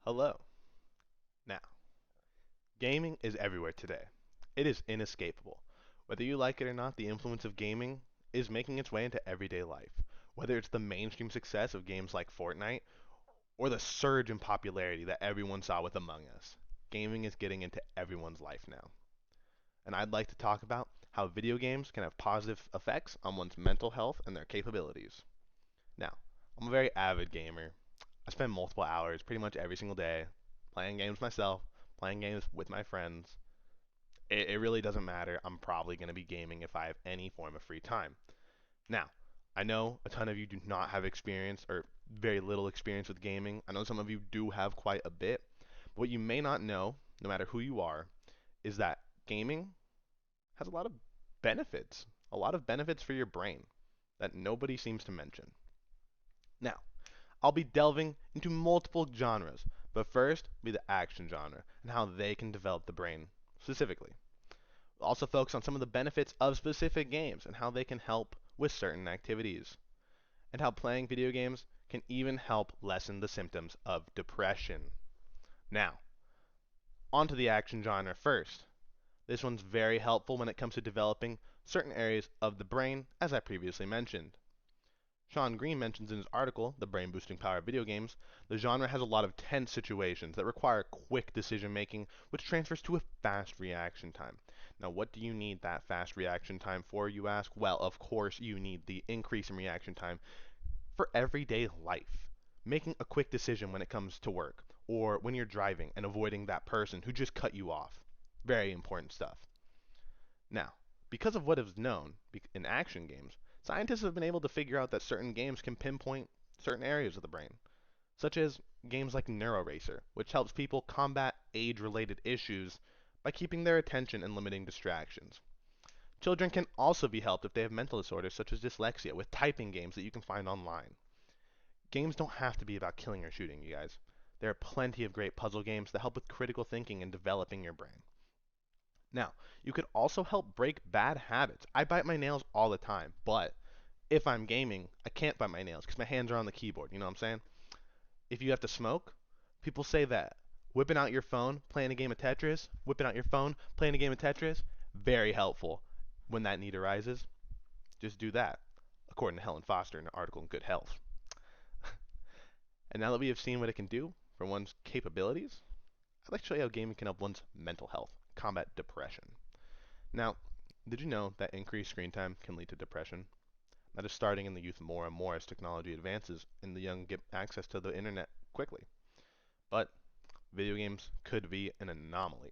Hello. Now, gaming is everywhere today. It is inescapable. Whether you like it or not, the influence of gaming is making its way into everyday life. Whether it's the mainstream success of games like Fortnite or the surge in popularity that everyone saw with Among Us, gaming is getting into everyone's life now. And I'd like to talk about how video games can have positive effects on one's mental health and their capabilities. Now, I'm a very avid gamer. I spend multiple hours pretty much every single day playing games myself, playing games with my friends. It really doesn't matter. I'm probably going to be gaming if I have any form of free time. Now, I know a ton of you do not have experience or very little experience with gaming. I know some of you do have quite a bit. But what you may not know, no matter who you are, is that gaming has a lot of benefits. A lot of benefits for your brain that nobody seems to mention. Now, I'll be delving into multiple genres, but first be the action genre and how they can develop the brain specifically. We'll also focus on some of the benefits of specific games and how they can help with certain activities, and how playing video games can even help lessen the symptoms of depression. Now, onto the action genre first. This one's very helpful when it comes to developing certain areas of the brain, as I previously mentioned. Sean Green mentions in his article, The Brain Boosting Power of Video Games, the genre has a lot of tense situations that require quick decision making, which transfers to a fast reaction time. Now, what do you need that fast reaction time for, you ask? Well, of course, you need the increase in reaction time for everyday life. Making a quick decision when it comes to work, or when you're driving and avoiding that person who just cut you off. Very important stuff. Now, because of what is known in action games, scientists have been able to figure out that certain games can pinpoint certain areas of the brain, such as games like NeuroRacer, which helps people combat age-related issues by keeping their attention and limiting distractions. Children can also be helped if they have mental disorders such as dyslexia with typing games that you can find online. Games don't have to be about killing or shooting, you guys. There are plenty of great puzzle games that help with critical thinking and developing your brain. Now, you could also help break bad habits. I bite my nails all the time, but if I'm gaming, I can't bite my nails because my hands are on the keyboard. You know what I'm saying? If you have to smoke, people say that whipping out your phone, playing a game of Tetris, whipping out your phone, playing a game of Tetris, very helpful when that need arises. Just do that, according to Helen Foster in an article in Good Health. And now that we have seen what it can do for one's capabilities, I'd like to show you how gaming can help one's mental health, combat depression. Now, did you know that increased screen time can lead to depression? That is starting in the youth more and more as technology advances and the young get access to the internet quickly. But video games could be an anomaly.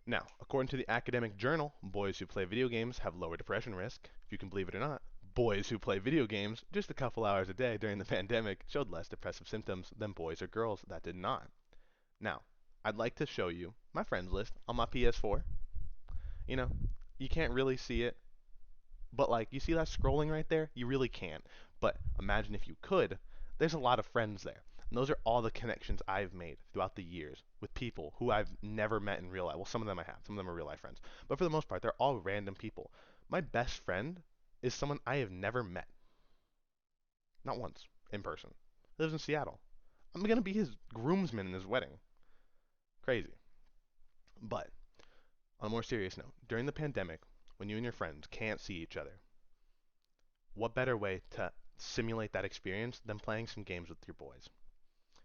Now, according to the academic journal, boys who play video games have lower depression risk. If you can believe it or not, boys who play video games just a couple hours a day during the pandemic showed less depressive symptoms than boys or girls that did not. Now, I'd like to show you my friends list on my PS4. You know, you can't really see it, but like you see that scrolling right there? You really can't. But imagine if you could. There's a lot of friends there. And those are all the connections I've made throughout the years with people who I've never met in real life. Well, some of them I have. Some of them are real life friends. But for the most part, they're all random people. My best friend is someone I have never met. Not once in person. He lives in Seattle. I'm going to be his groomsman in his wedding. Crazy. But on a more serious note, during the pandemic, when you and your friends can't see each other, what better way to simulate that experience than playing some games with your boys?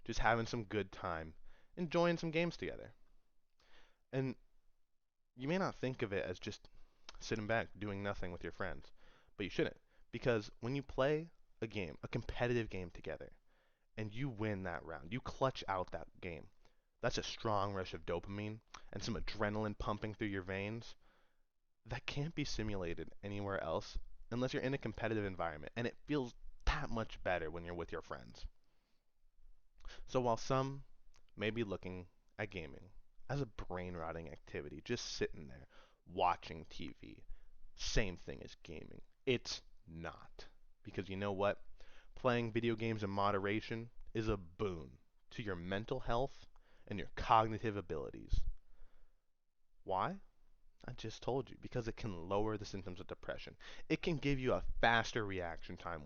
Just having some good time, enjoying some games together. And you may not think of it as just sitting back doing nothing with your friends, but you shouldn't. Because when you play a game, a competitive game together, and you win that round, you clutch out that game, that's a strong rush of dopamine and some adrenaline pumping through your veins that can't be simulated anywhere else unless you're in a competitive environment. And it feels that much better when you're with your friends. So while some may be looking at gaming as a brain rotting activity, just sitting there watching TV, same thing as gaming, it's not. Because you know what? Playing video games in moderation is a boon to your mental health and your cognitive abilities. Why? I just told you, because it can lower the symptoms of depression. It can give you a faster reaction time.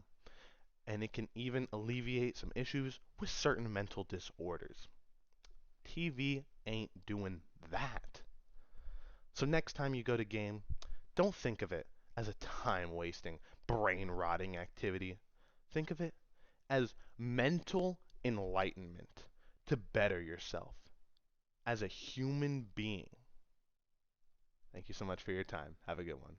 and it can even alleviate some issues with certain mental disorders. TV ain't doing that. So next time you go to game, don't think of it as a time-wasting, brain-rotting activity. Think of it as mental enlightenment to better yourself as a human being. Thank you so much for your time. Have a good one.